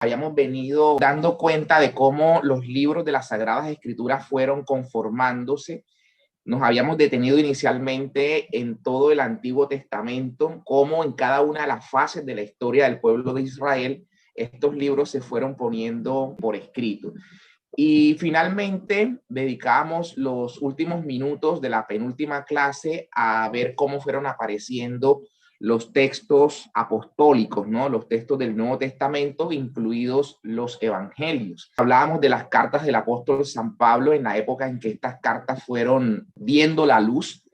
habíamos venido dando cuenta de cómo los libros de las Sagradas Escrituras fueron conformándose. Nos habíamos detenido inicialmente en todo el Antiguo Testamento, cómo en cada una de las fases de la historia del pueblo de Israel, estos libros se fueron poniendo por escrito. Y finalmente dedicamos los últimos minutos de la penúltima clase a ver cómo fueron apareciendo los textos apostólicos, ¿no? Los textos del Nuevo Testamento, incluidos los evangelios. Hablábamos de las cartas del apóstol San Pablo en la época en que estas cartas fueron viendo la luz,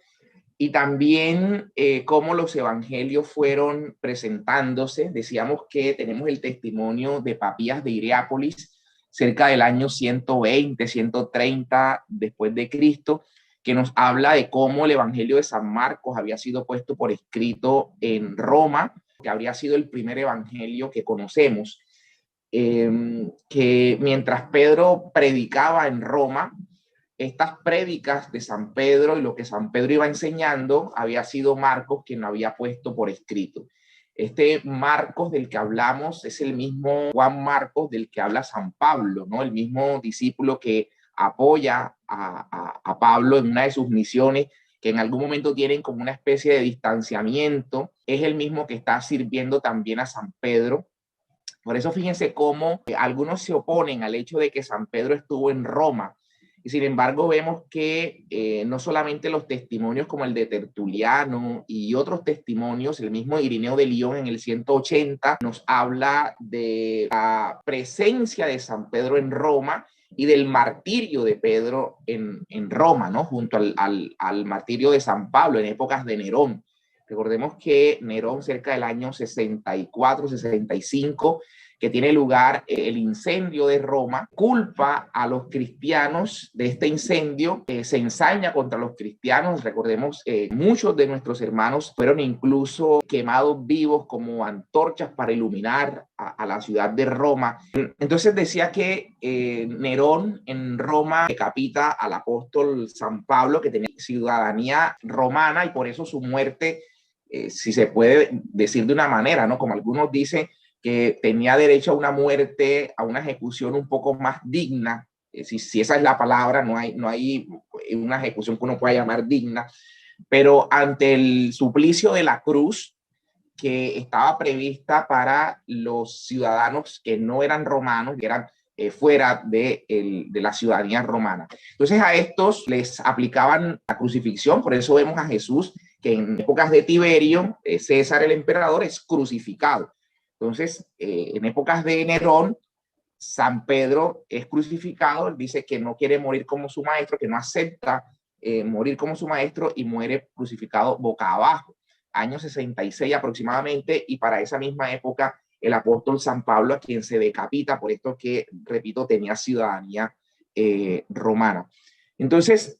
y también cómo los evangelios fueron presentándose. Decíamos que tenemos el testimonio de Papías de Hierápolis cerca del año 120, 130 después de Cristo, que nos habla de cómo el Evangelio de San Marcos había sido puesto por escrito en Roma, que habría sido el primer evangelio que conocemos, que mientras Pedro predicaba en Roma, estas prédicas de San Pedro y lo que San Pedro iba enseñando había sido Marcos quien lo había puesto por escrito. Este Marcos del que hablamos es el mismo Juan Marcos del que habla San Pablo, ¿no? El mismo discípulo que apoya a Pablo en una de sus misiones, que en algún momento tienen como una especie de distanciamiento. Es el mismo que está sirviendo también a San Pedro. Por eso fíjense cómo algunos se oponen al hecho de que San Pedro estuvo en Roma. Y sin embargo vemos que no solamente los testimonios como el de Tertuliano y otros testimonios, el mismo Irineo de Lyon en el 180 nos habla de la presencia de San Pedro en Roma y del martirio de Pedro en Roma, ¿no? Junto al martirio de San Pablo en épocas de Nerón. Recordemos que Nerón, cerca del año 64, 65, que tiene lugar el incendio de Roma, culpa a los cristianos de este incendio, se ensaña contra los cristianos. Recordemos, muchos de nuestros hermanos fueron incluso quemados vivos como antorchas para iluminar a la ciudad de Roma. Entonces decía que Nerón en Roma decapita al apóstol San Pablo, que tenía ciudadanía romana, y por eso su muerte, si se puede decir de una manera, ¿no? Como algunos dicen, que tenía derecho a una muerte, a una ejecución un poco más digna. Si esa es la palabra, no hay una ejecución que uno pueda llamar digna, pero ante el suplicio de la cruz que estaba prevista para los ciudadanos que no eran romanos, que eran fuera de la ciudadanía romana. Entonces a estos les aplicaban la crucifixión. Por eso vemos a Jesús que en épocas de Tiberio, César el emperador, es crucificado. Entonces, en épocas de Nerón, San Pedro es crucificado. Él dice que no quiere morir como su maestro, que no acepta morir como su maestro, y muere crucificado boca abajo, año 66 aproximadamente. Y para esa misma época, el apóstol San Pablo, a quien se decapita, por esto que, repito, tenía ciudadanía romana. Entonces,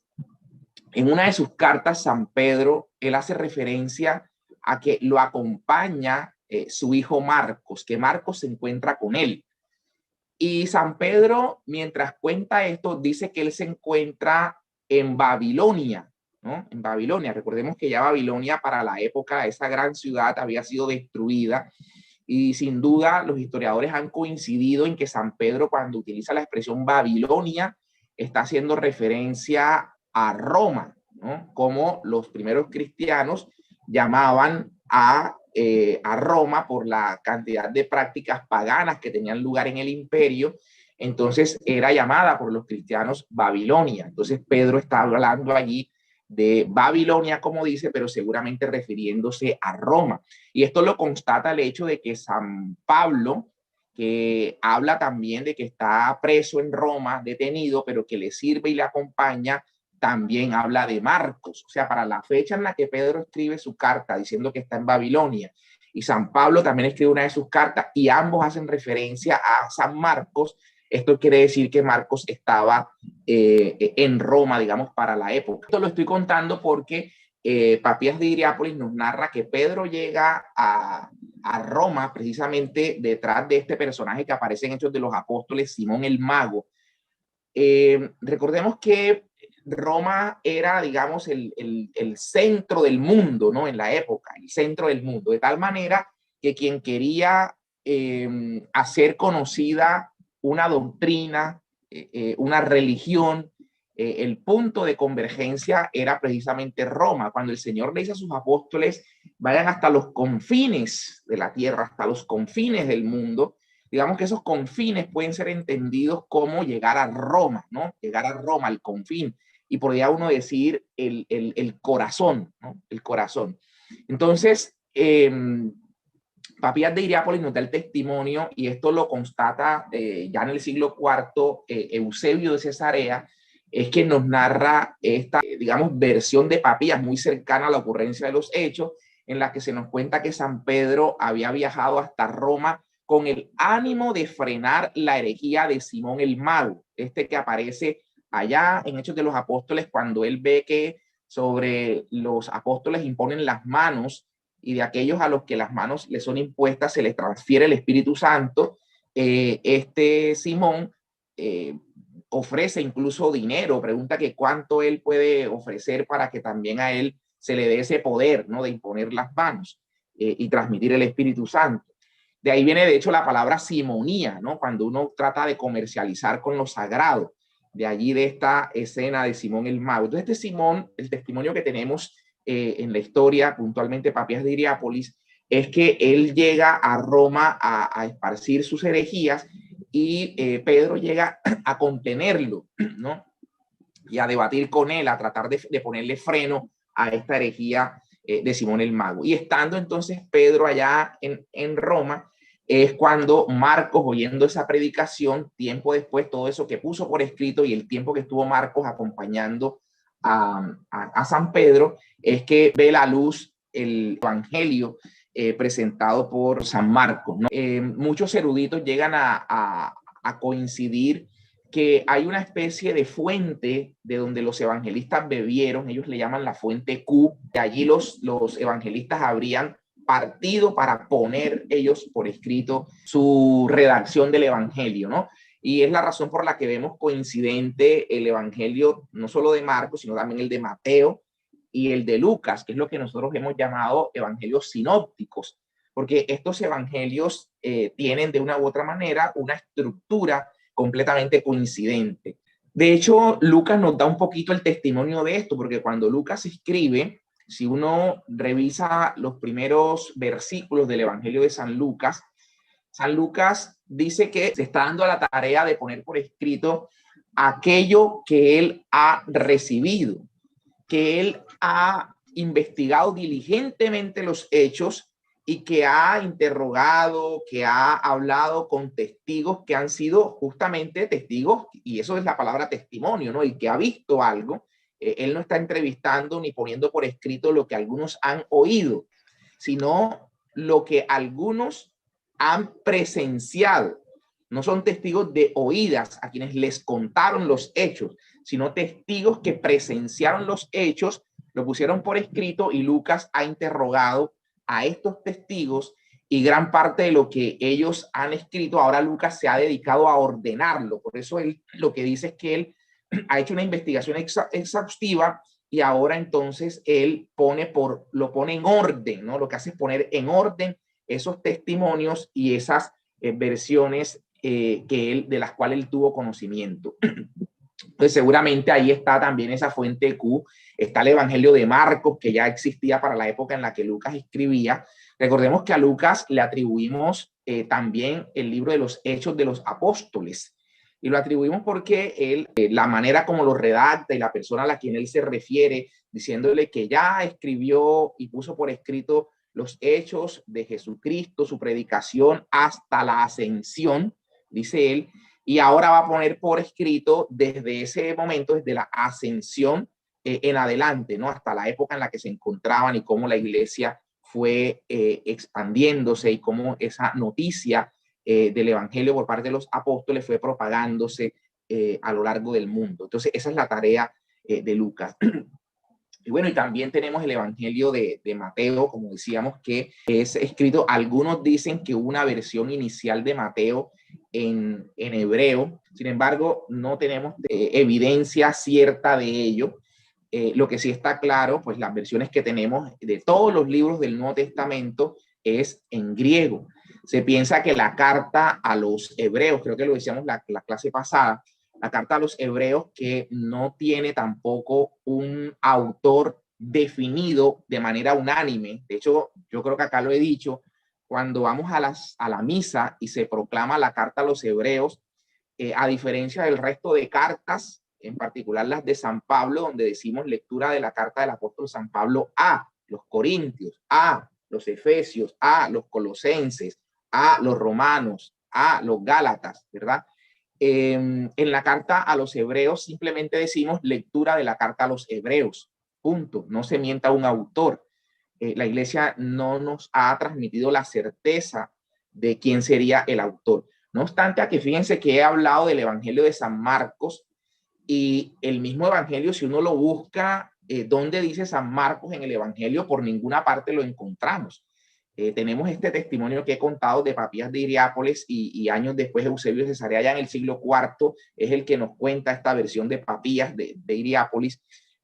en una de sus cartas, San Pedro, él hace referencia a que lo acompaña su hijo Marcos, que Marcos se encuentra con él. Y San Pedro, mientras cuenta esto, dice que él se encuentra en Babilonia, ¿no? En Babilonia. Recordemos que ya Babilonia, para la época, esa gran ciudad había sido destruida, y sin duda los historiadores han coincidido en que San Pedro, cuando utiliza la expresión Babilonia, está haciendo referencia a Roma, ¿no? Como los primeros cristianos llamaban a Roma por la cantidad de prácticas paganas que tenían lugar en el imperio. Entonces era llamada por los cristianos Babilonia. Entonces Pedro está hablando allí de Babilonia, como dice, pero seguramente refiriéndose a Roma. Y esto lo constata el hecho de que San Pablo, que habla también de que está preso en Roma, detenido, pero que le sirve y le acompaña, también habla de Marcos. O sea, para la fecha en la que Pedro escribe su carta diciendo que está en Babilonia, y San Pablo también escribe una de sus cartas, y ambos hacen referencia a San Marcos, esto quiere decir que Marcos estaba en Roma, digamos, para la época. Esto lo estoy contando porque Papías de Hierápolis nos narra que Pedro llega a Roma precisamente detrás de este personaje que aparece en Hechos de los Apóstoles, Simón el Mago. Recordemos que Roma era, digamos, el centro del mundo, ¿no? En la época, el centro del mundo, de tal manera que quien quería hacer conocida una doctrina, una religión. El punto de convergencia era precisamente Roma. Cuando el Señor le dice a sus apóstoles, vayan hasta los confines de la tierra, hasta los confines del mundo, digamos que esos confines pueden ser entendidos como llegar a Roma, ¿no? Llegar a Roma, al confín. Y podría uno decir el corazón, ¿no? El corazón. Entonces, Papías de Hierápolis nos da el testimonio, y esto lo constata ya en el siglo IV Eusebio de Cesarea, es que nos narra esta, digamos, versión de Papías muy cercana a la ocurrencia de los hechos, en la que se nos cuenta que San Pedro había viajado hasta Roma con el ánimo de frenar la herejía de Simón el Mago, este que aparece allá en Hechos de los Apóstoles cuando él ve que sobre los apóstoles imponen las manos, y de aquellos a los que las manos les son impuestas se les transfiere el Espíritu Santo. Este Simón ofrece incluso dinero, pregunta que cuánto él puede ofrecer para que también a él se le dé ese poder, ¿no? De imponer las manos y transmitir el Espíritu Santo. De ahí viene, de hecho, la palabra simonía, ¿no? Cuando uno trata de comercializar con lo sagrado. De allí, de esta escena de Simón el Mago. Entonces, este Simón, el testimonio que tenemos en la historia, puntualmente Papías de Hierápolis, es que él llega a Roma a esparcir sus herejías, y Pedro llega a contenerlo, ¿no? Y a debatir con él, a tratar de ponerle freno a esta herejía de Simón el Mago. Y estando entonces Pedro allá en Roma, es cuando Marcos, oyendo esa predicación, tiempo después, todo eso que puso por escrito y el tiempo que estuvo Marcos acompañando a San Pedro, es que ve la luz el evangelio presentado por San Marcos, ¿no? Muchos eruditos llegan a coincidir que hay una especie de fuente de donde los evangelistas bebieron, ellos le llaman la fuente Q, de allí los evangelistas habrían partido para poner ellos por escrito su redacción del evangelio, ¿no? Y es la razón por la que vemos coincidente el evangelio, no solo de Marcos, sino también el de Mateo y el de Lucas, que es lo que nosotros hemos llamado evangelios sinópticos, porque estos evangelios tienen de una u otra manera una estructura completamente coincidente. De hecho, Lucas nos da un poquito el testimonio de esto, porque cuando Lucas escribe, si uno revisa los primeros versículos del Evangelio de San Lucas dice que se está dando a la tarea de poner por escrito aquello que él ha recibido, que él ha investigado diligentemente los hechos y que ha interrogado, que ha hablado con testigos que han sido justamente testigos, y eso es la palabra testimonio, ¿no? El que ha visto algo, él no está entrevistando ni poniendo por escrito lo que algunos han oído, sino lo que algunos han presenciado. No son testigos de oídas a quienes les contaron los hechos, sino testigos que presenciaron los hechos, lo pusieron por escrito, y Lucas ha interrogado a estos testigos, y gran parte de lo que ellos han escrito, ahora Lucas se ha dedicado a ordenarlo. Por eso él lo que dice es que él ha hecho una investigación exhaustiva, y ahora entonces él lo pone en orden, ¿no? Lo que hace es poner en orden esos testimonios y esas versiones de las cuales él tuvo conocimiento. Entonces seguramente ahí está también esa fuente Q, está el Evangelio de Marcos, que ya existía para la época en la que Lucas escribía. Recordemos que a Lucas le atribuimos también el libro de los Hechos de los Apóstoles, y lo atribuimos porque él, la manera como lo redacta y la persona a la quien él se refiere, diciéndole que ya escribió y puso por escrito los hechos de Jesucristo, su predicación hasta la ascensión, dice él, y ahora va a poner por escrito desde ese momento, desde la ascensión en adelante, ¿no? Hasta la época en la que se encontraban y cómo la iglesia fue expandiéndose, y cómo esa noticia del evangelio por parte de los apóstoles fue propagándose a lo largo del mundo. Entonces esa es la tarea de Lucas. Y bueno, y también tenemos el evangelio de Mateo, como decíamos, que es escrito, algunos dicen que hubo una versión inicial de Mateo en hebreo, sin embargo no tenemos evidencia cierta de ello. Lo que sí está claro, pues las versiones que tenemos de todos los libros del Nuevo Testamento es en griego. Se piensa que la carta a los hebreos, creo que lo decíamos la clase pasada, la carta a los hebreos que no tiene tampoco un autor definido de manera unánime. De hecho, yo creo que acá lo he dicho, cuando vamos a la misa y se proclama la carta a los hebreos, a diferencia del resto de cartas, en particular las de San Pablo, donde decimos lectura de la carta del apóstol San Pablo a los Corintios, a los Efesios, a los Colosenses, a los Romanos, a los Gálatas, ¿verdad? En la carta a los Hebreos simplemente decimos lectura de la carta a los Hebreos, punto. No se mienta un autor. La iglesia no nos ha transmitido la certeza de quién sería el autor. No obstante, aquí fíjense que he hablado del Evangelio de San Marcos y el mismo Evangelio, si uno lo busca, ¿dónde dice San Marcos en el Evangelio? Por ninguna parte lo encontramos. Tenemos este testimonio que he contado de Papías de Hiriápolis y años después Eusebio de Cesarea, ya en el siglo IV, es el que nos cuenta esta versión de Papías de Hiriápolis,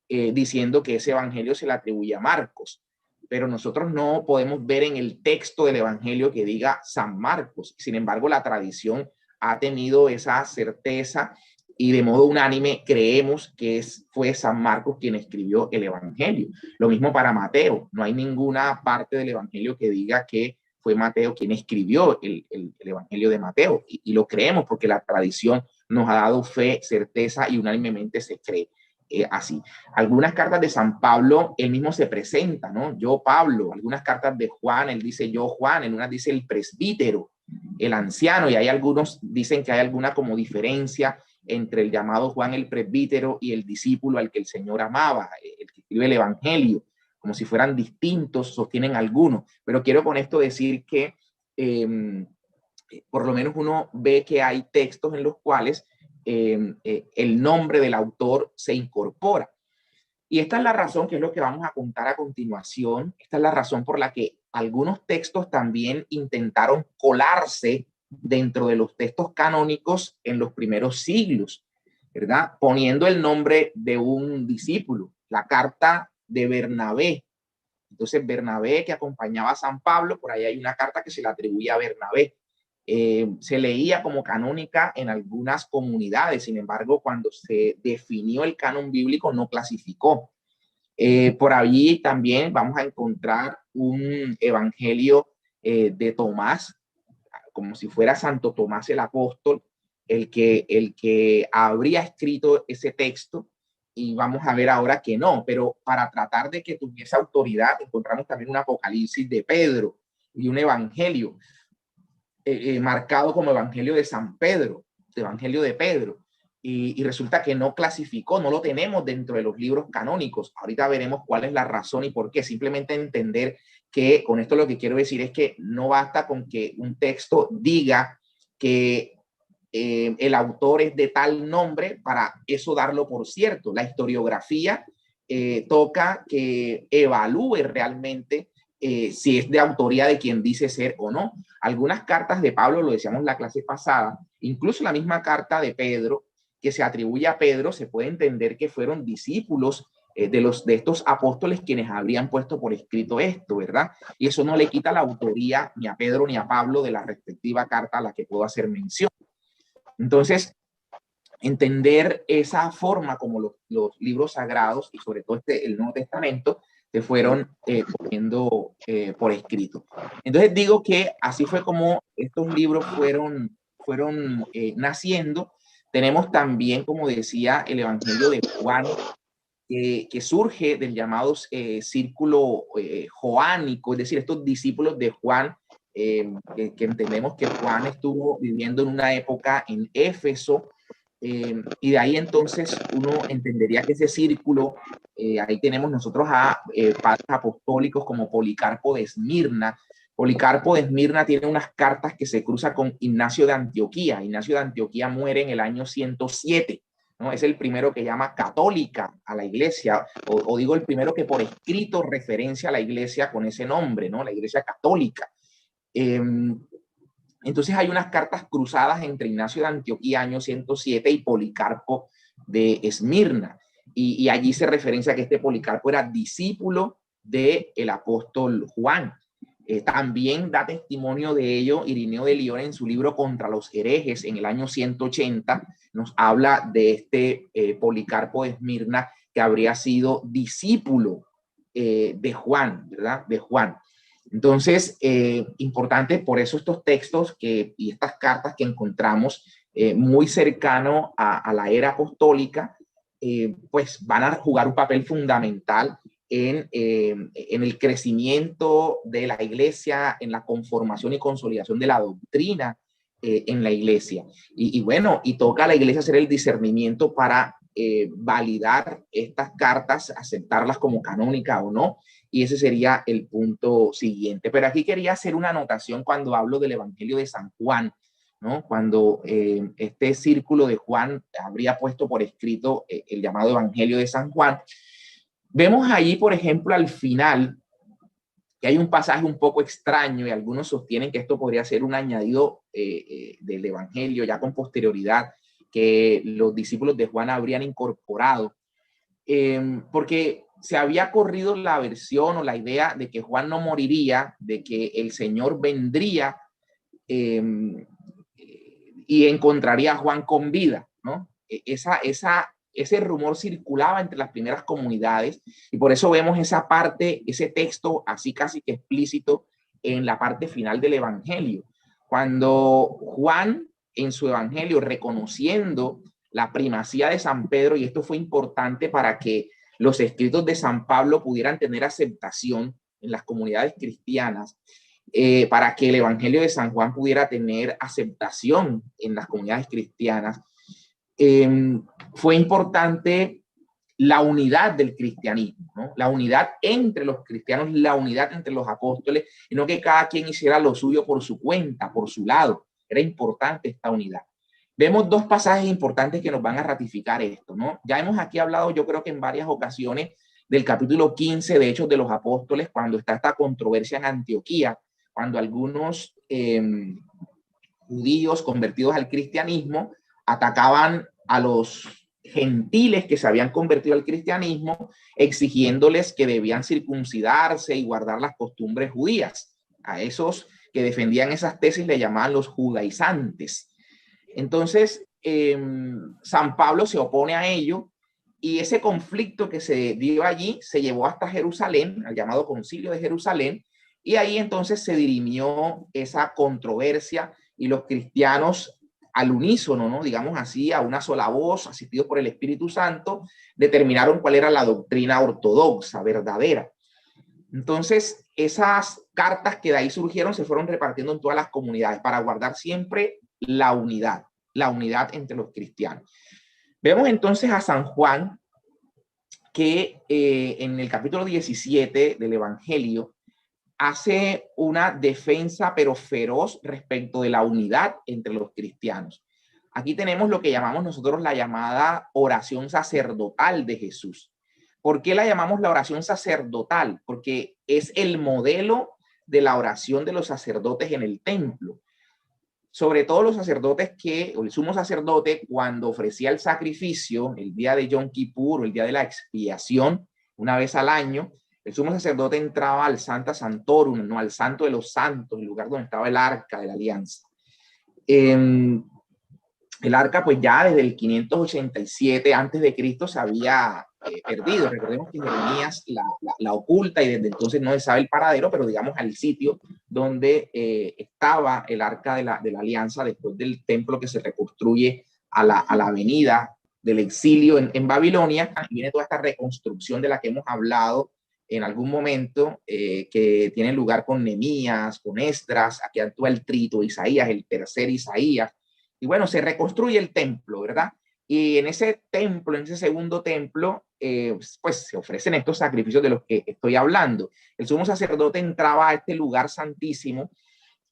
diciendo que ese Evangelio se le atribuye a Marcos. Pero nosotros no podemos ver en el texto del Evangelio que diga San Marcos. Sin embargo, la tradición ha tenido esa certeza y de modo unánime creemos que fue San Marcos quien escribió el Evangelio. Lo mismo para Mateo. No hay ninguna parte del Evangelio que diga que fue Mateo quien escribió el Evangelio de Mateo. Y lo creemos porque la tradición nos ha dado fe, certeza y unánimemente se cree. Así. Algunas cartas de San Pablo, él mismo se presenta, ¿no? Yo, Pablo. Algunas cartas de Juan, él dice yo, Juan. En unas dice el presbítero, el anciano, y hay algunos dicen que hay alguna como diferencia entre el llamado Juan el presbítero y el discípulo al que el Señor amaba, el que escribe el Evangelio, como si fueran distintos, sostienen algunos. Pero quiero con esto decir que por lo menos uno ve que hay textos en los cuales el nombre del autor se incorpora. Y esta es la razón, que es lo que vamos a contar a continuación, esta es la razón por la que algunos textos también intentaron colarse dentro de los textos canónicos en los primeros siglos, ¿verdad? Poniendo el nombre de un discípulo, la carta de Bernabé. Entonces, Bernabé, que acompañaba a San Pablo, por ahí hay una carta que se le atribuye a Bernabé. Se leía como canónica en algunas comunidades, sin embargo, cuando se definió el canon bíblico no clasificó. Por allí también vamos a encontrar un evangelio de Tomás, como si fuera Santo Tomás el apóstol, el que habría escrito ese texto, y vamos a ver ahora que no, pero para tratar de que tuviese autoridad, encontramos también un Apocalipsis de Pedro y un evangelio marcado como Evangelio de San Pedro, Evangelio de Pedro, y resulta que no clasificó, no lo tenemos dentro de los libros canónicos. Ahorita veremos cuál es la razón y por qué. Simplemente entender que con esto lo que quiero decir es que no basta con que un texto diga que el autor es de tal nombre para eso darlo por cierto. La historiografía toca que evalúe realmente si es de autoría de quien dice ser o no. Algunas cartas de Pablo, lo decíamos la clase pasada, incluso la misma carta de Pedro, que se atribuye a Pedro, se puede entender que fueron discípulos de estos apóstoles quienes habrían puesto por escrito esto, ¿verdad? Y eso no le quita la autoría ni a Pedro ni a Pablo de la respectiva carta a la que puedo hacer mención. Entonces, entender esa forma como los libros sagrados y sobre todo el Nuevo Testamento se fueron poniendo por escrito. Entonces digo que así fue como estos libros fueron naciendo. Tenemos también, como decía, el Evangelio de Juan, que surge del llamado círculo joánico, es decir, estos discípulos de Juan, que entendemos que Juan estuvo viviendo en una época en Éfeso, y de ahí entonces uno entendería que ese círculo, ahí tenemos nosotros a padres apostólicos como Policarpo de Esmirna. Policarpo de Esmirna tiene unas cartas que se cruza con Ignacio de Antioquía. Ignacio de Antioquía muere en el año 107, ¿no? Es el primero que llama católica a la iglesia, o digo el primero que por escrito referencia a la iglesia con ese nombre, ¿no? La iglesia católica. Entonces hay unas cartas cruzadas entre Ignacio de Antioquía, año 107, y Policarpo de Esmirna. Y allí se referencia que este Policarpo era discípulo del apóstol Juan. También da testimonio de ello Irineo de Lyon en su libro Contra los herejes en el año 180. Nos habla de este Policarpo de Esmirna, que habría sido discípulo de Juan, ¿verdad? De Juan. Entonces, importante por eso estos textos y estas cartas que encontramos muy cercano a la era apostólica, pues van a jugar un papel fundamental en el crecimiento de la iglesia, en la conformación y consolidación de la doctrina en la iglesia. Y bueno, y toca a la iglesia hacer el discernimiento para validar estas cartas, aceptarlas como canónicas o no, y ese sería el punto siguiente. Pero aquí quería hacer una anotación cuando hablo del Evangelio de San Juan, ¿no? Cuando este círculo de Juan habría puesto por escrito el llamado Evangelio de San Juan. Vemos ahí, por ejemplo, al final, que hay un pasaje un poco extraño y algunos sostienen que esto podría ser un añadido del Evangelio ya con posterioridad, que los discípulos de Juan habrían incorporado, porque se había corrido la versión o la idea de que Juan no moriría, de que el Señor vendría y encontraría a Juan con vida, ¿no? Ese rumor circulaba entre las primeras comunidades y por eso vemos esa parte, ese texto así casi que explícito en la parte final del Evangelio. Cuando Juan en su Evangelio, reconociendo la primacía de San Pedro, y esto fue importante para que los escritos de San Pablo pudieran tener aceptación en las comunidades cristianas, para que el Evangelio de San Juan pudiera tener aceptación en las comunidades cristianas, fue importante la unidad del cristianismo, ¿no? La unidad entre los cristianos, la unidad entre los apóstoles, y no que cada quien hiciera lo suyo por su cuenta, por su lado. Era importante esta unidad. Vemos dos pasajes importantes que nos van a ratificar esto, ¿no? Ya hemos aquí hablado, yo creo que en varias ocasiones, del capítulo 15 de Hechos de los Apóstoles, cuando está esta controversia en Antioquía, cuando algunos judíos convertidos al cristianismo atacaban a los gentiles que se habían convertido al cristianismo, exigiéndoles que debían circuncidarse y guardar las costumbres judías. A esos que defendían esas tesis le llamaban los judaizantes. Entonces, San Pablo se opone a ello y ese conflicto que se dio allí se llevó hasta Jerusalén, al llamado Concilio de Jerusalén, y ahí entonces se dirimió esa controversia y los cristianos al unísono, ¿no? Digamos así, a una sola voz, asistidos por el Espíritu Santo, determinaron cuál era la doctrina ortodoxa, verdadera. Entonces, esas cartas que de ahí surgieron se fueron repartiendo en todas las comunidades para guardar siempre la unidad entre los cristianos. Vemos entonces a San Juan que en el capítulo 17 del Evangelio hace una defensa pero feroz respecto de la unidad entre los cristianos. Aquí tenemos lo que llamamos nosotros la llamada oración sacerdotal de Jesús. ¿Por qué la llamamos la oración sacerdotal? Porque es el modelo de la oración de los sacerdotes en el templo. Sobre todo los sacerdotes o el sumo sacerdote, cuando ofrecía el sacrificio, el día de Yom Kippur o el día de la expiación, una vez al año, el sumo sacerdote entraba al Santa Santorum, no al Santo de los Santos, el lugar donde estaba el arca de la alianza. El arca, pues ya desde el 587 antes de Cristo se había perdido. Recordemos que Jeremías la oculta y desde entonces no se sabe el paradero, pero digamos al sitio donde estaba el arca de la alianza después del templo que se reconstruye a la avenida del exilio en Babilonia. Y viene toda esta reconstrucción de la que hemos hablado en algún momento, que tiene lugar con Nehemías, con Esdras. Aquí actúa el trito Isaías, el tercer Isaías. Y bueno, se reconstruye el templo, ¿verdad? Y en ese templo, en ese segundo templo, pues se ofrecen estos sacrificios de los que estoy hablando. El sumo sacerdote entraba a este lugar santísimo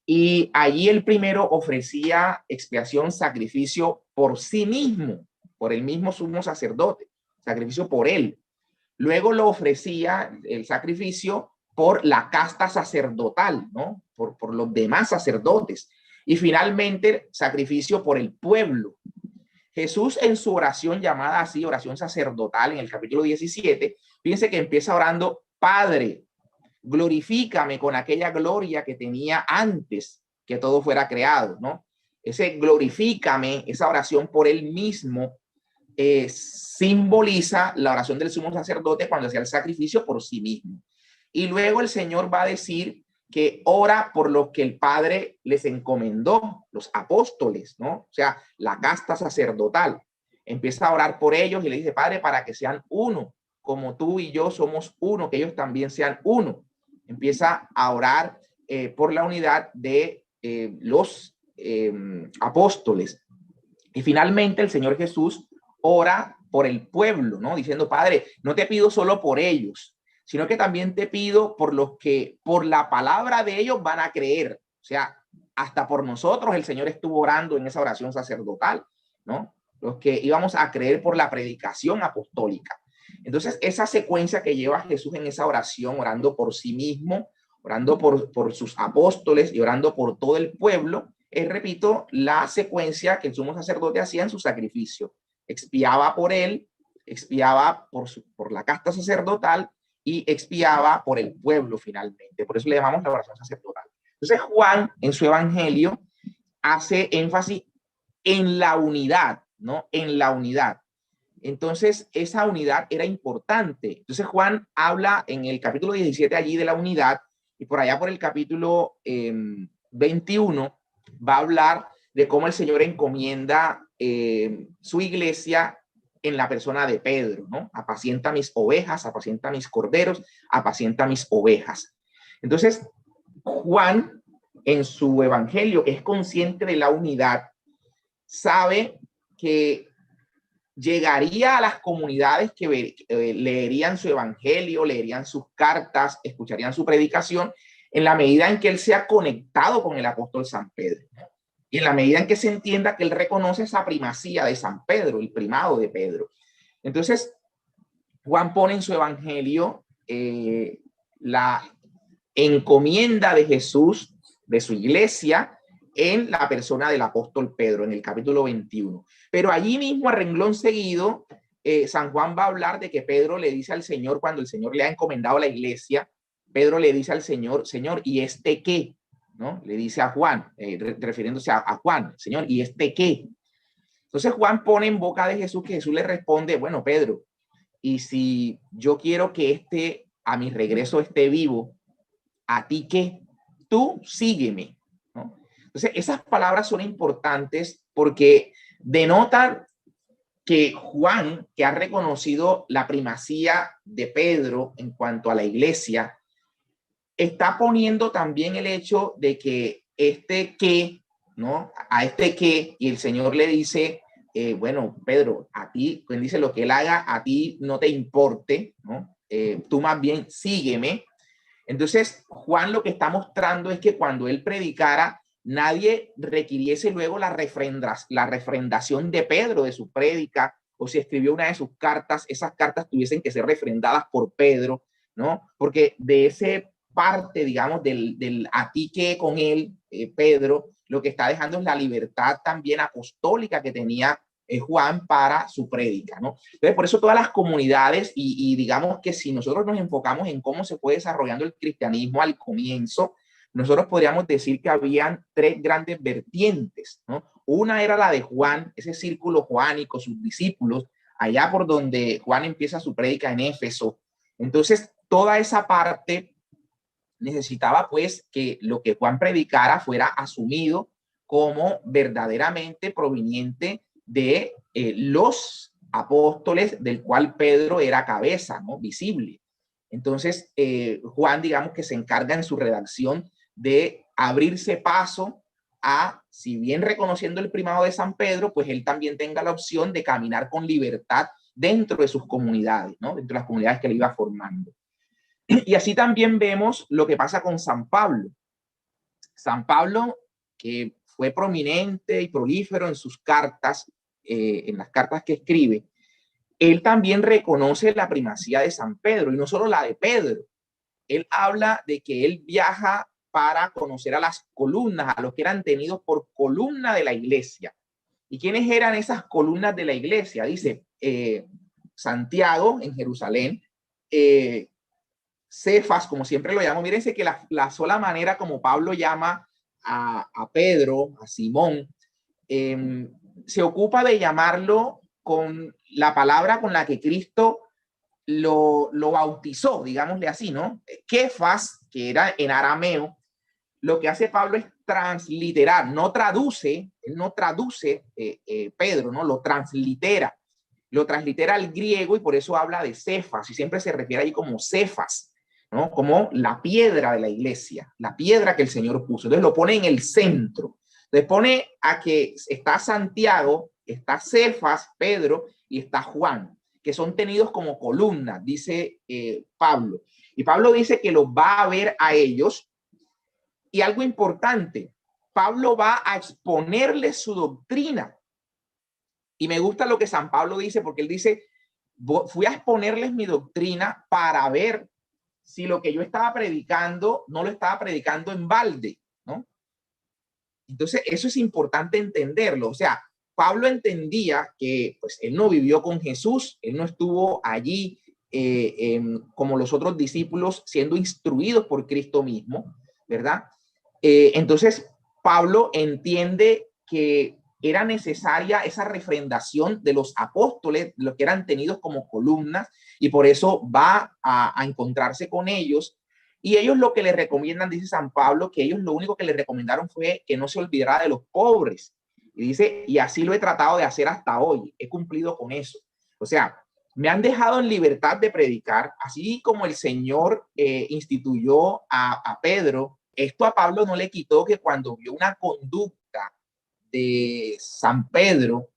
y allí el primero ofrecía expiación, sacrificio por sí mismo, por el mismo sumo sacerdote, sacrificio por él. Luego lo ofrecía el sacrificio por la casta sacerdotal, ¿no? Por los demás sacerdotes. Y finalmente, sacrificio por el pueblo. Jesús en su oración llamada así, oración sacerdotal, en el capítulo 17, fíjense que empieza orando, Padre, glorifícame con aquella gloria que tenía antes que todo fuera creado, ¿no? Ese glorifícame, esa oración por él mismo, simboliza la oración del sumo sacerdote cuando hacía el sacrificio por sí mismo. Y luego el Señor va a decir que ora por lo que el Padre les encomendó, los apóstoles, ¿no? O sea, la casta sacerdotal. Empieza a orar por ellos y le dice, Padre, para que sean uno, como tú y yo somos uno, que ellos también sean uno. Empieza a orar por la unidad de los apóstoles. Y finalmente el Señor Jesús ora por el pueblo, ¿no? Diciendo, Padre, no te pido solo por ellos, sino que también te pido por los que por la palabra de ellos van a creer. O sea, hasta por nosotros el Señor estuvo orando en esa oración sacerdotal, ¿no? Los que íbamos a creer por la predicación apostólica. Entonces, esa secuencia que lleva Jesús en esa oración, orando por sí mismo, orando por sus apóstoles y orando por todo el pueblo, repito, la secuencia que el sumo sacerdote hacía en su sacrificio. Expiaba por él, expiaba por la casta sacerdotal y expiaba por el pueblo finalmente. Por eso le llamamos la oración sacerdotal. Entonces Juan, en su evangelio, hace énfasis en la unidad, ¿no? En la unidad. Entonces, esa unidad era importante. Entonces, Juan habla en el capítulo 17 allí de la unidad y por allá por el capítulo 21 va a hablar de cómo el Señor encomienda su iglesia en la persona de Pedro, ¿no? Apacienta mis ovejas, apacienta mis corderos, apacienta mis ovejas. Entonces, Juan, en su evangelio, que es consciente de la unidad, sabe que llegaría a las comunidades que leerían su evangelio, leerían sus cartas, escucharían su predicación, en la medida en que él sea conectado con el apóstol San Pedro. Y en la medida en que se entienda que él reconoce esa primacía de San Pedro, el primado de Pedro. Entonces, Juan pone en su evangelio la encomienda de Jesús, de su iglesia, en la persona del apóstol Pedro, en el capítulo 21. Pero allí mismo, a renglón seguido, San Juan va a hablar de que Pedro le dice al Señor, cuando el Señor le ha encomendado la iglesia, Pedro le dice al Señor, Señor, ¿y este qué? ¿No? Le dice a Juan, refiriéndose a Juan, Señor, ¿y este qué? Entonces Juan pone en boca de Jesús que Jesús le responde, bueno, Pedro, y si yo quiero que este a mi regreso esté vivo, ¿a ti qué? Tú sígueme, ¿no? Entonces, esas palabras son importantes porque denotan que Juan, que ha reconocido la primacía de Pedro en cuanto a la iglesia, está poniendo también el hecho de que este qué, ¿no? A este qué, y el Señor le dice, bueno, Pedro, a ti, quien dice lo que él haga, a ti no te importe, ¿no? Tú más bien sígueme. Entonces, Juan lo que está mostrando es que cuando él predicara, nadie requiriese luego la refrendación de Pedro de su prédica, o si escribió una de sus cartas, esas cartas tuviesen que ser refrendadas por Pedro, ¿no? Porque de ese parte, digamos, del a ti que con él, Pedro, lo que está dejando es la libertad también apostólica que tenía Juan para su prédica, ¿no? Entonces, por eso todas las comunidades y digamos que si nosotros nos enfocamos en cómo se fue desarrollando el cristianismo al comienzo, nosotros podríamos decir que habían tres grandes vertientes, ¿no? Una era la de Juan, ese círculo juánico, sus discípulos, allá por donde Juan empieza su prédica en Éfeso. Entonces, toda esa parte necesitaba pues que lo que Juan predicara fuera asumido como verdaderamente proveniente de los apóstoles del cual Pedro era cabeza, ¿no? Visible. Entonces, Juan, digamos que se encarga en su redacción de abrirse paso a, si bien reconociendo el primado de San Pedro, pues él también tenga la opción de caminar con libertad dentro de sus comunidades, ¿no? Dentro de las comunidades que le iba formando. Y así también vemos lo que pasa con San Pablo. San Pablo, que fue prominente y prolífero en sus cartas, en las cartas que escribe, él también reconoce la primacía de San Pedro, y no solo la de Pedro. Él habla de que él viaja para conocer a las columnas, a los que eran tenidos por columna de la iglesia. ¿Y quiénes eran esas columnas de la iglesia? Dice Santiago en Jerusalén, Cefas, como siempre lo llamo, mírense que la sola manera como Pablo llama a Pedro, a Simón, se ocupa de llamarlo con la palabra con la que Cristo lo bautizó, digámosle así, ¿no? Kefas, que era en arameo, lo que hace Pablo es transliterar, no traduce, él no traduce Pedro, ¿no? Lo translitera al griego y por eso habla de Cefas y siempre se refiere ahí como Cefas, ¿no? Como la piedra de la iglesia, la piedra que el Señor puso. Entonces lo pone en el centro. Le pone a que está Santiago, está Cefas, Pedro y está Juan, que son tenidos como columnas, dice Pablo. Y Pablo dice que los va a ver a ellos. Y algo importante, Pablo va a exponerles su doctrina. Y me gusta lo que San Pablo dice, porque él dice, fui a exponerles mi doctrina para ver si lo que yo estaba predicando no lo estaba predicando en balde, ¿no? Entonces, eso es importante entenderlo. O sea, Pablo entendía que pues, él no vivió con Jesús, él no estuvo allí como los otros discípulos siendo instruidos por Cristo mismo, ¿verdad? Entonces, Pablo entiende que era necesaria esa refrendación de los apóstoles, los que eran tenidos como columnas, y por eso va a encontrarse con ellos. Y ellos lo que le recomiendan, dice San Pablo, que ellos lo único que le recomendaron fue que no se olvidara de los pobres. Y dice, y así lo he tratado de hacer hasta hoy, he cumplido con eso. O sea, me han dejado en libertad de predicar, así como el Señor instituyó a Pedro. Esto a Pablo no le quitó que cuando vio una conducta de San Pedro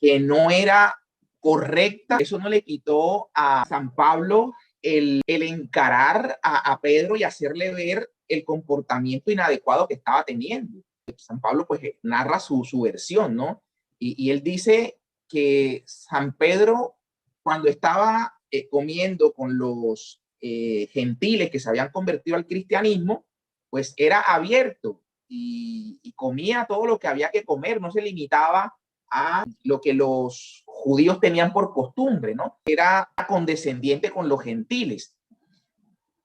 que no era correcta, eso no le quitó a San Pablo el encarar a Pedro y hacerle ver el comportamiento inadecuado que estaba teniendo. San Pablo pues narra su versión, ¿no? Y él dice que San Pedro, cuando estaba comiendo con los gentiles que se habían convertido al cristianismo, pues era abierto y comía todo lo que había que comer, no se limitaba a lo que los judíos tenían por costumbre, ¿no? Era condescendiente con los gentiles.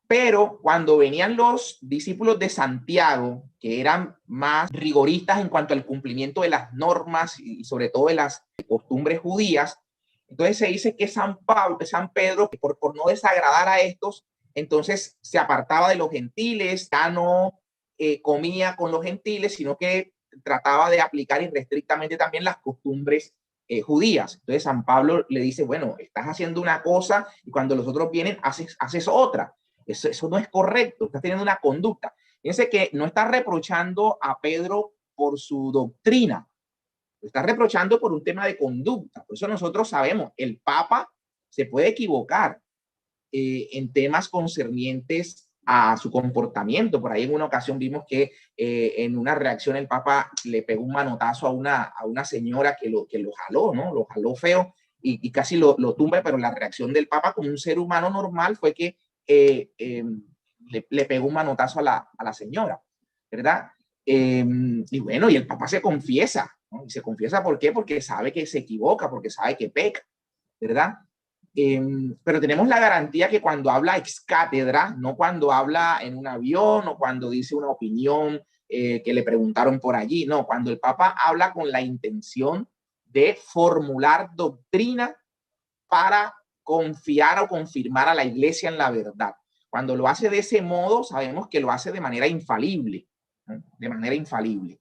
Pero cuando venían los discípulos de Santiago, que eran más rigoristas en cuanto al cumplimiento de las normas y sobre todo de las costumbres judías, entonces se dice que San Pedro, por no desagradar a estos, entonces se apartaba de los gentiles, ya no comía con los gentiles, sino que trataba de aplicar irrestrictamente también las costumbres judías. Entonces San Pablo le dice, bueno, estás haciendo una cosa y cuando los otros vienen haces otra. Eso no es correcto, estás teniendo una conducta. Fíjense que no está reprochando a Pedro por su doctrina, lo está reprochando por un tema de conducta. Por eso nosotros sabemos, el Papa se puede equivocar en temas concernientes a su comportamiento. Por ahí en una ocasión vimos que en una reacción el Papa le pegó un manotazo a una señora que lo jaló, ¿no? Lo jaló feo y casi lo tumba, pero la reacción del Papa como un ser humano normal fue que le pegó un manotazo a la señora, ¿verdad? Y bueno, y el Papa se confiesa, ¿no? Y se confiesa, ¿por qué? Porque sabe que se equivoca, porque sabe que peca, ¿verdad? Pero tenemos la garantía que cuando habla ex cátedra, no cuando habla en un avión o cuando dice una opinión que le preguntaron por allí, no, cuando el Papa habla con la intención de formular doctrina para confiar o confirmar a la iglesia en la verdad. Cuando lo hace de ese modo, sabemos que lo hace de manera infalible, ¿no? De manera infalible.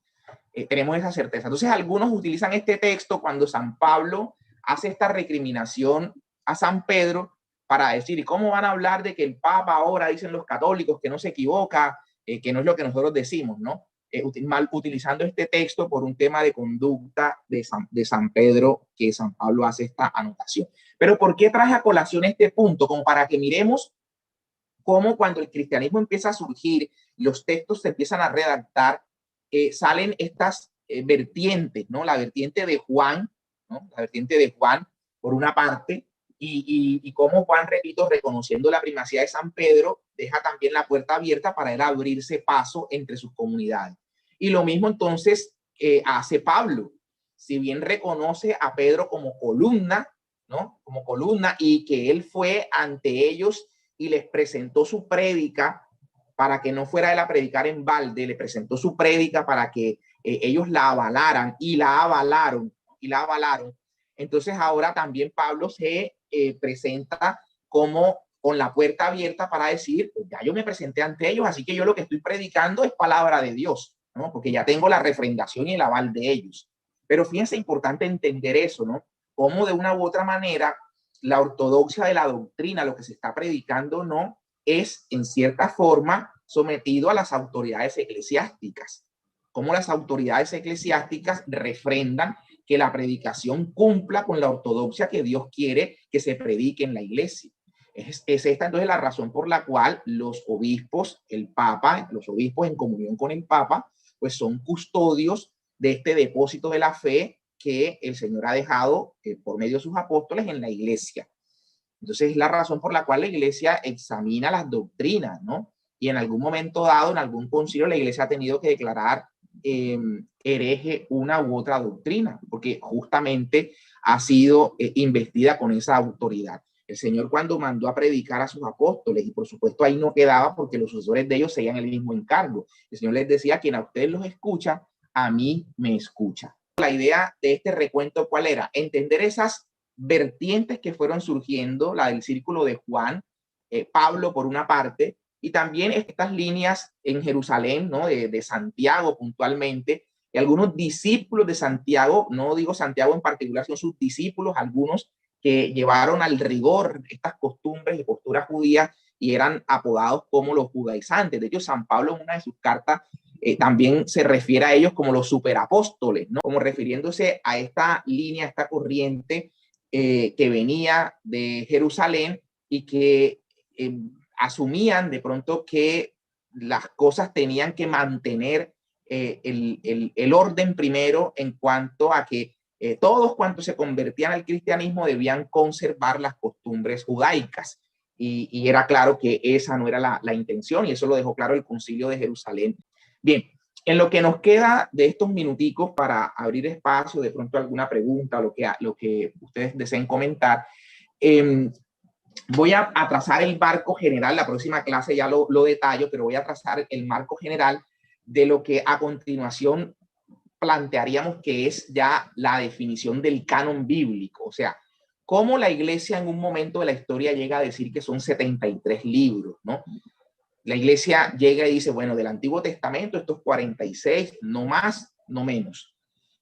Tenemos esa certeza. Entonces, algunos utilizan este texto cuando San Pablo hace esta recriminación a San Pedro para decir, ¿y cómo van a hablar de que el Papa ahora, dicen los católicos, que no se equivoca, que no es lo que nosotros decimos, ¿no? Mal utilizando este texto por un tema de conducta de San Pedro, que San Pablo hace esta anotación. Pero ¿por qué traje a colación este punto? Como para que miremos cómo cuando el cristianismo empieza a surgir, los textos se empiezan a redactar, salen estas vertientes, ¿no? La vertiente de Juan, ¿no? La vertiente de Juan, por una parte, y cómo Juan, repito, reconociendo la primacía de San Pedro, deja también la puerta abierta para él abrirse paso entre sus comunidades. Y lo mismo entonces hace Pablo, si bien reconoce a Pedro como columna, ¿no? Como columna, y que él fue ante ellos y les presentó su prédica para que no fuera él a predicar en balde, le presentó su prédica para que ellos la avalaran y la avalaron, Entonces ahora también Pablo se presenta como con la puerta abierta para decir, pues ya yo me presenté ante ellos, así que yo lo que estoy predicando es palabra de Dios, ¿no? Porque ya tengo la refrendación y el aval de ellos. Pero fíjense, importante entender eso, ¿no? Cómo de una u otra manera la ortodoxia de la doctrina, lo que se está predicando, no es en cierta forma sometido a las autoridades eclesiásticas. Cómo las autoridades eclesiásticas refrendan que la predicación cumpla con la ortodoxia que Dios quiere que se predique en la iglesia. Es esta entonces la razón por la cual los obispos, el Papa, los obispos en comunión con el Papa, pues son custodios de este depósito de la fe que el Señor ha dejado por medio de sus apóstoles en la iglesia. Entonces es la razón por la cual la iglesia examina las doctrinas, ¿no? Y en algún momento dado, en algún concilio, la iglesia ha tenido que declarar hereje una u otra doctrina, porque justamente ha sido investida con esa autoridad. El Señor cuando mandó a predicar a sus apóstoles, y por supuesto ahí no quedaba porque los sucesores de ellos seguían el mismo encargo. El Señor les decía, quien a ustedes los escucha, a mí me escucha. La idea de este recuento, ¿cuál era? Entender esas vertientes que fueron surgiendo, la del círculo de Juan, Pablo por una parte, y también estas líneas en Jerusalén, ¿no? De Santiago puntualmente, y algunos discípulos de Santiago, no digo Santiago en particular, son sus discípulos, algunos que llevaron al rigor estas costumbres y posturas judías y eran apodados como los judaizantes. De hecho, San Pablo en una de sus cartas también se refiere a ellos como los superapóstoles, ¿no? Como refiriéndose a esta línea, a esta corriente que venía de Jerusalén y que asumían de pronto que las cosas tenían que mantener el orden primero en cuanto a que todos cuantos se convertían al cristianismo debían conservar las costumbres judaicas. Y era claro que esa no era la intención, y eso lo dejó claro el Concilio de Jerusalén. Bien, en lo que nos queda de estos minuticos para abrir espacio, de pronto alguna pregunta, lo que ustedes deseen comentar, voy a trazar el marco general. La próxima clase ya lo detallo, pero voy a trazar el marco general de lo que a continuación plantearíamos que es ya la definición del canon bíblico. O sea, cómo la iglesia en un momento de la historia llega a decir que son 73 libros, ¿no? La iglesia llega y dice, bueno, del Antiguo Testamento estos 46, no más, no menos.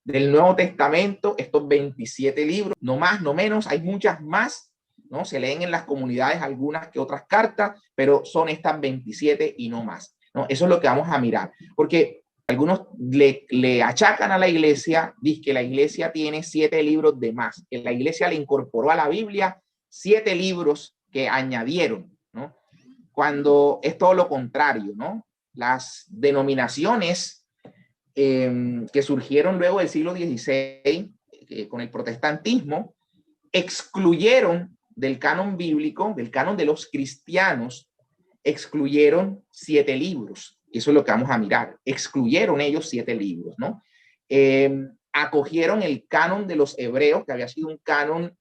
Del Nuevo Testamento estos 27 libros, no más, no menos, hay muchas más, ¿no? Se leen en las comunidades algunas que otras cartas, pero son estas 27 y no más, ¿no? Eso es lo que vamos a mirar, porque algunos le achacan a la iglesia, dicen que la iglesia tiene 7 libros de más, que la iglesia le incorporó a la Biblia 7 libros que añadieron, ¿no? Cuando es todo lo contrario, ¿no? Las denominaciones que surgieron luego del siglo XVI con el protestantismo excluyeron del canon bíblico, del canon de los cristianos, excluyeron 7 libros. Eso es lo que vamos a mirar. Excluyeron ellos 7 libros, ¿no? Acogieron el canon de los hebreos, que había sido un canon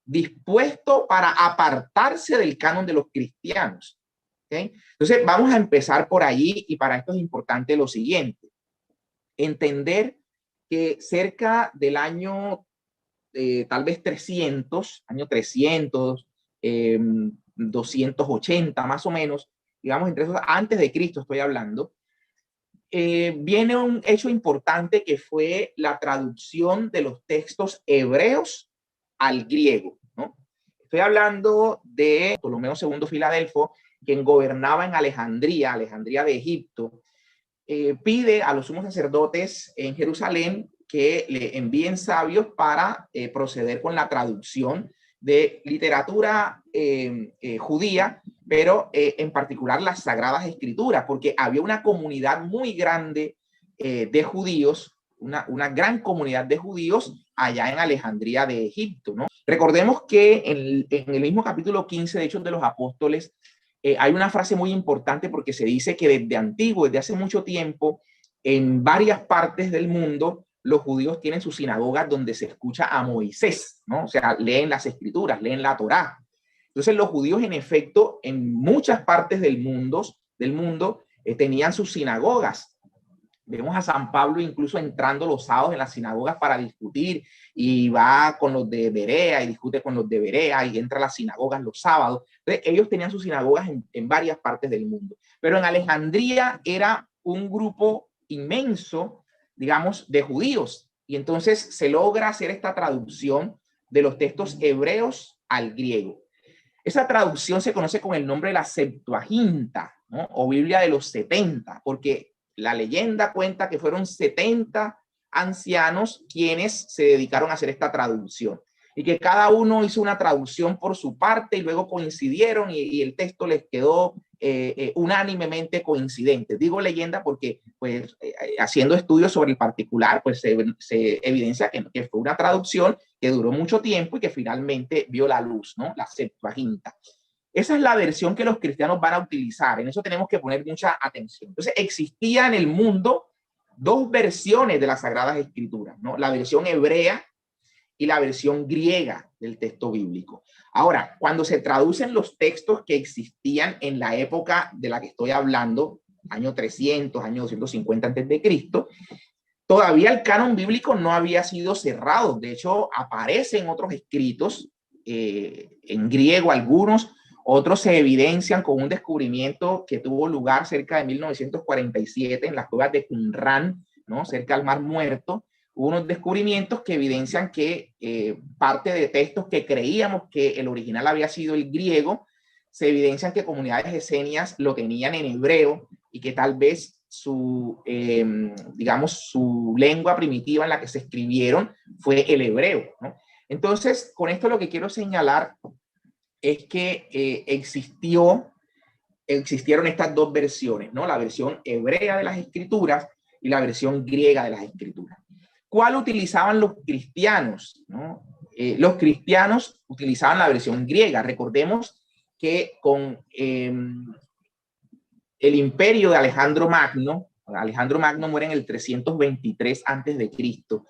dispuesto para apartarse del canon de los cristianos. ¿Okay? Entonces, vamos a empezar por allí, y para esto es importante lo siguiente. Entender que cerca del año tal vez 300, año 300, 280 más o menos, digamos, entre esos, antes de Cristo estoy hablando, viene un hecho importante que fue la traducción de los textos hebreos al griego, ¿no? Estoy hablando de Ptolomeo II Filadelfo, quien gobernaba en Alejandría, Alejandría de Egipto. Pide a los sumos sacerdotes en Jerusalén que le envíen sabios para proceder con la traducción de literatura judía, pero en particular las Sagradas Escrituras, porque había una comunidad muy grande de judíos, una gran comunidad de judíos allá en Alejandría de Egipto, ¿no? Recordemos que en el mismo capítulo 15 de Hechos de los Apóstoles hay una frase muy importante, porque se dice que desde antiguo, desde hace mucho tiempo, en varias partes del mundo, los judíos tienen sus sinagogas donde se escucha a Moisés, ¿no? O sea, leen las escrituras, leen la Torá. Entonces los judíos, en efecto, en muchas partes del mundo tenían sus sinagogas. Vemos a San Pablo incluso entrando los sábados en las sinagogas para discutir, y va con los de Berea y discute con los de Berea y entra a las sinagogas los sábados. Entonces ellos tenían sus sinagogas en varias partes del mundo. Pero en Alejandría era un grupo inmenso, digamos, de judíos. Y entonces se logra hacer esta traducción de los textos hebreos al griego. Esa traducción se conoce con el nombre de la Septuaginta, ¿no? O Biblia de los 70, porque la leyenda cuenta que fueron 70 ancianos quienes se dedicaron a hacer esta traducción, y que cada uno hizo una traducción por su parte y luego coincidieron, y el texto les quedó unánimemente coincidente. Digo leyenda porque, pues, haciendo estudios sobre el particular, pues se evidencia que fue una traducción que duró mucho tiempo y que finalmente vio la luz, ¿no? La Septuaginta. Esa es la versión que los cristianos van a utilizar. En eso tenemos que poner mucha atención. Entonces, existía en el mundo dos versiones de las Sagradas Escrituras, ¿no? La versión hebrea y la versión griega del texto bíblico. Ahora, cuando se traducen los textos que existían en la época de la que estoy hablando, año 300, año 250 antes de Cristo, todavía el canon bíblico no había sido cerrado. De hecho, aparecen otros escritos en griego, algunos. Otros se evidencian con un descubrimiento que tuvo lugar cerca de 1947 en las cuevas de Qumran, ¿no? Cerca al Mar Muerto. Hubo unos descubrimientos que evidencian que parte de textos que creíamos que el original había sido el griego, se evidencian que comunidades esenias lo tenían en hebreo, y que tal vez digamos, su lengua primitiva en la que se escribieron fue el hebreo, ¿no? Entonces, con esto lo que quiero señalar es que existieron estas dos versiones, ¿no? La versión hebrea de las escrituras y la versión griega de las escrituras. ¿Cuál utilizaban los cristianos, ¿no? Los cristianos utilizaban la versión griega. Recordemos que con el imperio de Alejandro Magno muere en el 323 antes de Cristo.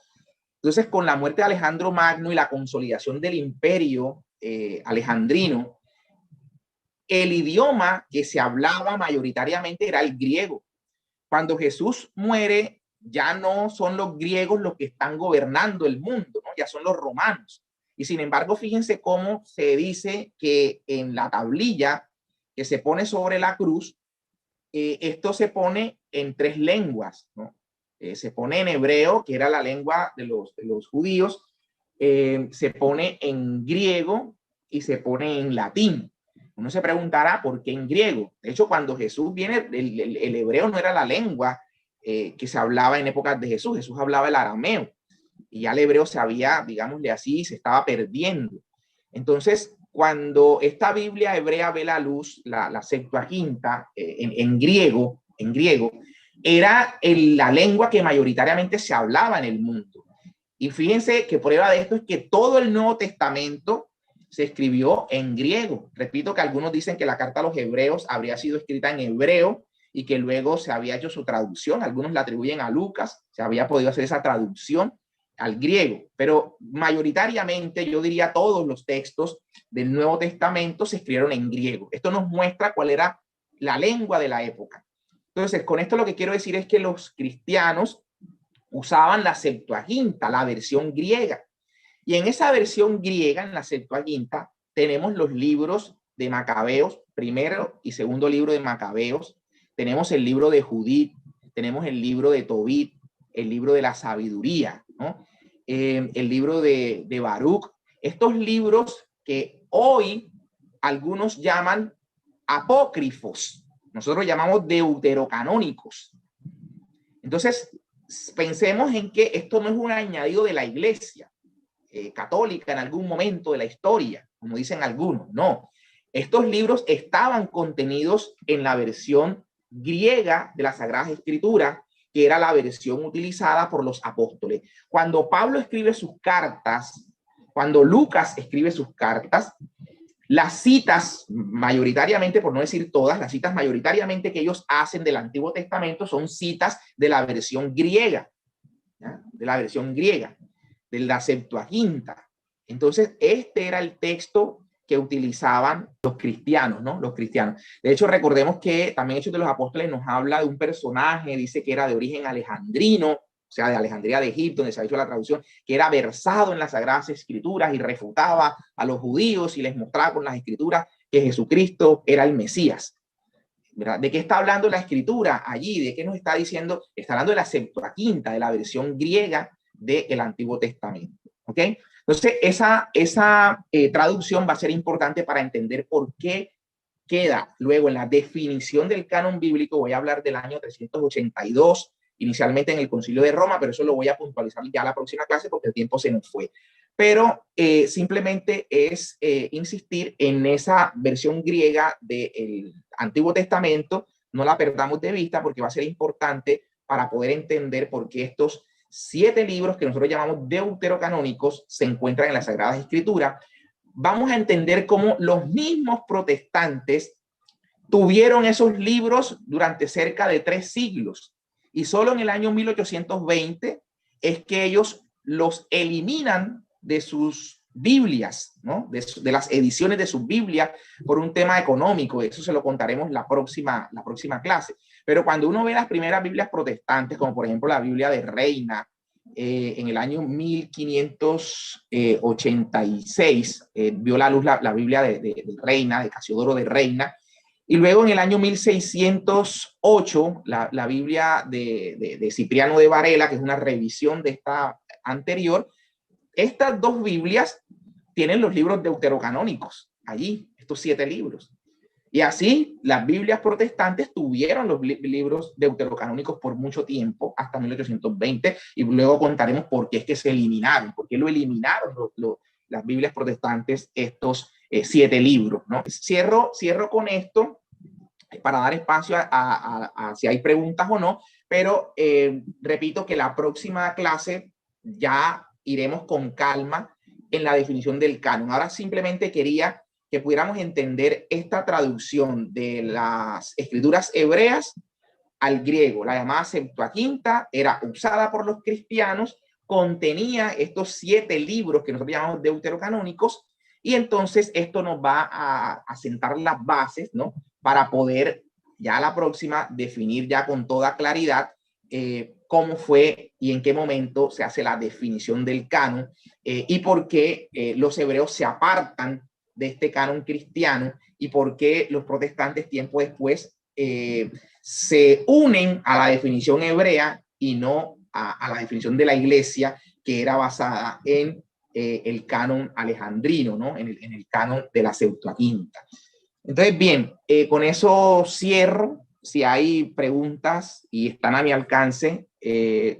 Entonces, con la muerte de Alejandro Magno y la consolidación del imperio alejandrino, el idioma que se hablaba mayoritariamente era el griego. Cuando Jesús muere, ya no son los griegos los que están gobernando el mundo, ¿no? Ya son los romanos. Y sin embargo, fíjense cómo se dice que en la tablilla que se pone sobre la cruz, esto se pone en tres lenguas, ¿no? Se pone en hebreo, que era la lengua de los judíos, se pone en griego y se pone en latín. Uno se preguntará por qué en griego. De hecho, cuando Jesús viene, el hebreo no era la lengua que se hablaba en épocas de Jesús. Jesús hablaba el arameo, y ya el hebreo se había, digámosle así, se estaba perdiendo. Entonces, cuando esta Biblia hebrea ve la luz, la Septuaginta, en griego, era la lengua que mayoritariamente se hablaba en el mundo. Y fíjense que prueba de esto es que todo el Nuevo Testamento se escribió en griego. Repito que algunos dicen que la carta a los hebreos habría sido escrita en hebreo y que luego se había hecho su traducción. Algunos la atribuyen a Lucas, se había podido hacer esa traducción al griego, pero mayoritariamente, yo diría, todos los textos del Nuevo Testamento se escribieron en griego. Esto nos muestra cuál era la lengua de la época. Entonces, con esto lo que quiero decir es que los cristianos usaban la Septuaginta, la versión griega. Y en esa versión griega, en la Septuaginta, tenemos los libros de Macabeos, primero y segundo libro de Macabeos, tenemos el libro de Judith, tenemos el libro de Tobit, el libro de la sabiduría, ¿no? El libro de Baruch. Estos libros que hoy algunos llaman apócrifos, nosotros llamamos deuterocanónicos. Entonces, pensemos en que esto no es un añadido de la iglesia católica en algún momento de la historia, como dicen algunos, no. Estos libros estaban contenidos en la versión griega de las Sagradas Escrituras, que era la versión utilizada por los apóstoles. Cuando Pablo escribe sus cartas, cuando Lucas escribe sus cartas, las citas mayoritariamente, por no decir todas, las citas mayoritariamente que ellos hacen del Antiguo Testamento son citas de la versión griega, ¿ya? De la versión griega, de la Septuaginta. Entonces, este era el texto que utilizaban los cristianos, ¿no? Los cristianos. De hecho, recordemos que también Hechos de los Apóstoles nos habla de un personaje, dice que era de origen alejandrino, o sea, de Alejandría de Egipto, donde se ha hecho la traducción, que era versado en las Sagradas Escrituras y refutaba a los judíos y les mostraba con las Escrituras que Jesucristo era el Mesías. ¿Verdad? ¿De qué está hablando la Escritura allí? ¿De qué nos está diciendo? Está hablando de la Septuaginta, de la versión griega del Antiguo Testamento. ¿Ok? Entonces, esa traducción va a ser importante para entender por qué queda luego en la definición del canon bíblico. Voy a hablar del año 382, inicialmente en el Concilio de Roma, pero eso lo voy a puntualizar ya la próxima clase porque el tiempo se nos fue. Pero simplemente es insistir en esa versión griega del Antiguo Testamento, no la perdamos de vista porque va a ser importante para poder entender por qué estos 7 libros que nosotros llamamos deuterocanónicos se encuentran en las Sagradas Escrituras. Vamos a entender cómo los mismos protestantes tuvieron esos libros durante cerca de 3 siglos y solo en el año 1820 es que ellos los eliminan de sus Biblias, ¿no? de las ediciones de sus Biblias por un tema económico. Eso se lo contaremos la próxima clase. Pero cuando uno ve las primeras Biblias protestantes, como por ejemplo la Biblia de Reina, en el año 1586 vio la luz la Biblia de Reina, de Casiodoro de Reina, y luego en el año 1608 la Biblia de Cipriano de Varela, que es una revisión de esta anterior. Estas 2 Biblias tienen los libros deuterocanónicos allí, estos 7 libros. Y así las Biblias protestantes tuvieron los libros deuterocanónicos por mucho tiempo, hasta 1820, y luego contaremos por qué es que se eliminaron, por qué lo eliminaron las Biblias protestantes, estos 7 libros, ¿no? Cierro con esto para dar espacio a si hay preguntas o no, pero repito que la próxima clase ya iremos con calma en la definición del canon. Ahora simplemente quería que pudiéramos entender esta traducción de las escrituras hebreas al griego. La llamada Septuaginta era usada por los cristianos, contenía estos 7 libros que nosotros llamamos deuterocanónicos, y entonces esto nos va a sentar las bases, ¿no? Para poder ya a la próxima definir ya con toda claridad cómo fue y en qué momento se hace la definición del canon y por qué los hebreos se apartan de este canon cristiano y por qué los protestantes tiempo después se unen a la definición hebrea y no a la definición de la iglesia, que era basada en el canon alejandrino, ¿no? en el canon de la Septuaginta. Entonces, bien, con eso cierro. Si hay preguntas y están a mi alcance,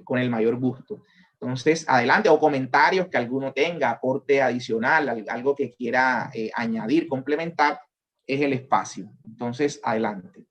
con el mayor gusto. Entonces, adelante, o comentarios que alguno tenga, aporte adicional, algo que quiera añadir, complementar, es el espacio. Entonces, adelante.